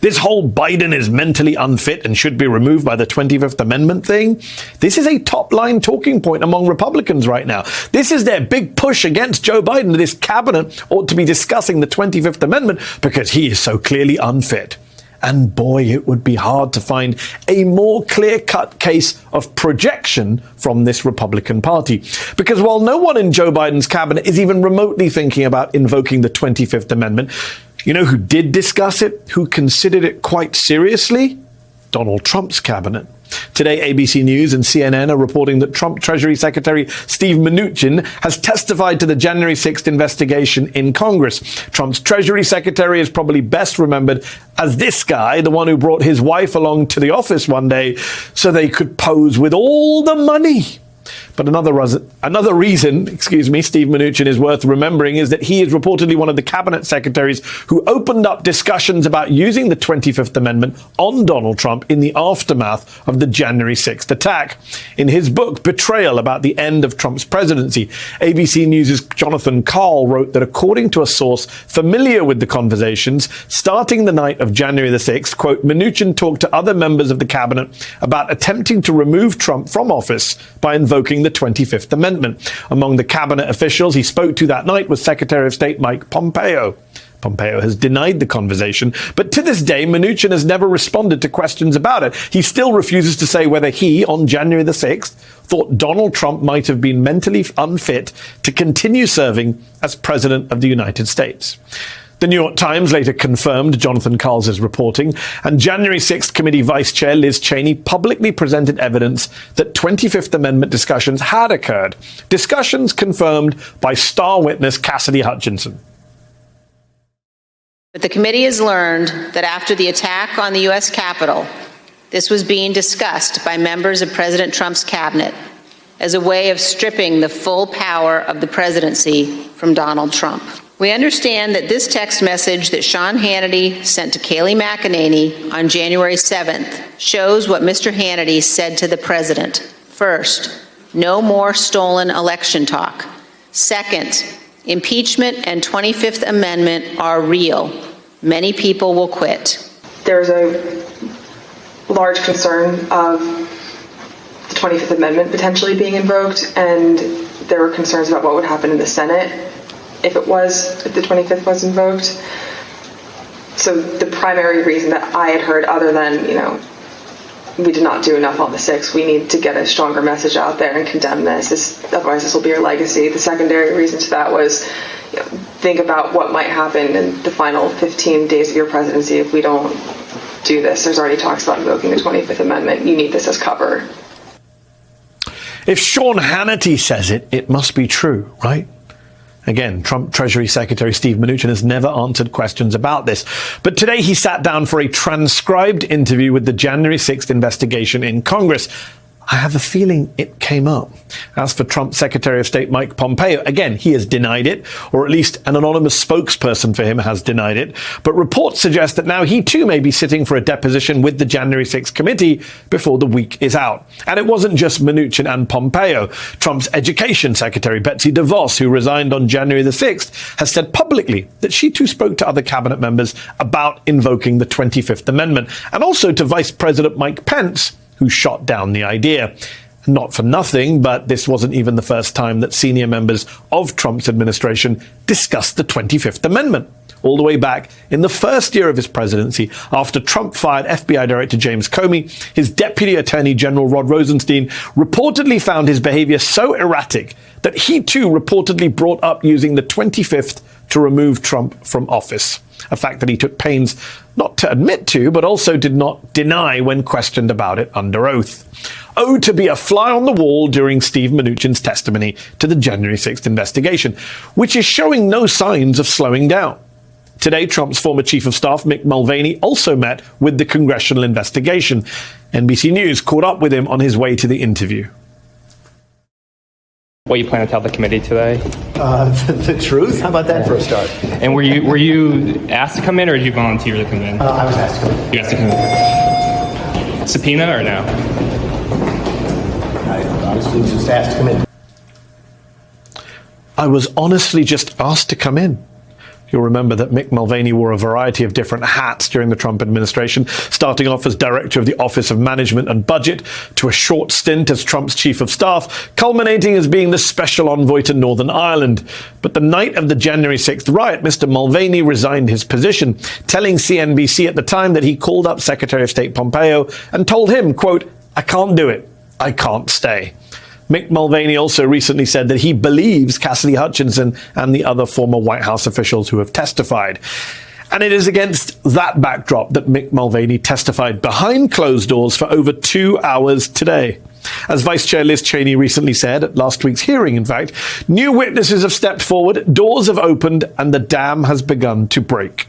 This whole Biden is mentally unfit and should be removed by the 25th Amendment thing, this is a top-line talking point among Republicans right now. This is their big push against Joe Biden. This cabinet ought to be discussing the 25th Amendment because he is so clearly unfit. And boy, it would be hard to find a more clear-cut case of projection from this Republican Party. Because while no one in Joe Biden's cabinet is even remotely thinking about invoking the 25th Amendment, you know who did discuss it, who considered it quite seriously? Donald Trump's cabinet. Today, ABC News and CNN are reporting that Trump Treasury Secretary Steve Mnuchin has testified to the January 6th investigation in Congress. Trump's Treasury Secretary is probably best remembered as this guy, the one who brought his wife along to the office one day so they could pose with all the money. But another reason, Steve Mnuchin is worth remembering is that he is reportedly one of the cabinet secretaries who opened up discussions about using the 25th Amendment on Donald Trump in the aftermath of the January 6th attack. In his book, Betrayal, about the end of Trump's presidency, ABC News' Jonathan Karl wrote that according to a source familiar with the conversations, starting the night of January the 6th, quote, Mnuchin talked to other members of the cabinet about attempting to remove Trump from office by invoking the 25th Amendment. Among the cabinet officials he spoke to that night was Secretary of State Mike Pompeo. Pompeo has denied the conversation, but to this day, Mnuchin has never responded to questions about it. He still refuses to say whether he, on January the 6th, thought Donald Trump might have been mentally unfit to continue serving as President of the United States. The New York Times later confirmed Jonathan Karl's reporting, and January 6th Committee Vice Chair Liz Cheney publicly presented evidence that 25th Amendment discussions had occurred. Discussions confirmed by star witness Cassidy Hutchinson. But the committee has learned that after the attack on the U.S. Capitol, this was being discussed by members of President Trump's cabinet as a way of stripping the full power of the presidency from Donald Trump. We understand that this text message that Sean Hannity sent to Kayleigh McEnany on January 7th shows what Mr. Hannity said to the president. First, no more stolen election talk. Second, impeachment and 25th Amendment are real. Many people will quit. There's a large concern of the 25th Amendment potentially being invoked, and there were concerns about what would happen in the Senate if the 25th was invoked. So the primary reason that I had heard, other than, we did not do enough on the 6th, we need to get a stronger message out there and condemn this, otherwise this will be our legacy. The secondary reason to that was, think about what might happen in the final 15 days of your presidency if we don't do this. There's already talks about invoking the 25th Amendment. You need this as cover. If Sean Hannity says it, it must be true, right? Again, Trump Treasury Secretary Steve Mnuchin has never answered questions about this. But today he sat down for a transcribed interview with the January 6th investigation in Congress. I have a feeling it came up. As for Trump Secretary of State Mike Pompeo, again, he has denied it, or at least an anonymous spokesperson for him has denied it. But reports suggest that now he too may be sitting for a deposition with the January 6th committee before the week is out. And it wasn't just Mnuchin and Pompeo. Trump's Education Secretary Betsy DeVos, who resigned on January the 6th, has said publicly that she too spoke to other cabinet members about invoking the 25th Amendment, and also to Vice President Mike Pence, who shot down the idea. Not for nothing, but this wasn't even the first time that senior members of Trump's administration discussed the 25th Amendment. All the way back in the first year of his presidency, after Trump fired FBI Director James Comey, his Deputy Attorney General Rod Rosenstein reportedly found his behavior so erratic that he too reportedly brought up using the 25th to remove Trump from office. A fact that he took pains not to admit to, but also did not deny when questioned about it under oath. Oh, to be a fly on the wall during Steve Mnuchin's testimony to the January 6th investigation, which is showing no signs of slowing down. Today, Trump's former chief of staff, Mick Mulvaney, also met with the congressional investigation. NBC News caught up with him on his way to the interview. What you plan to tell the committee today? The truth? How about that for a start? And were you asked to come in, or did you volunteer to come in? I was asked to come in. You asked to come in. Subpoena or no? I honestly just asked to come in. I was honestly just asked to come in. You'll remember that Mick Mulvaney wore a variety of different hats during the Trump administration, starting off as director of the Office of Management and Budget, to a short stint as Trump's chief of staff, culminating as being the special envoy to Northern Ireland. But the night of the January 6th riot, Mr. Mulvaney resigned his position, telling CNBC at the time that he called up Secretary of State Pompeo and told him, quote, "I can't do it. I can't stay." Mick Mulvaney also recently said that he believes Cassidy Hutchinson and the other former White House officials who have testified. And it is against that backdrop that Mick Mulvaney testified behind closed doors for over 2 hours today. As Vice Chair Liz Cheney recently said at last week's hearing, in fact, new witnesses have stepped forward, doors have opened, and the dam has begun to break.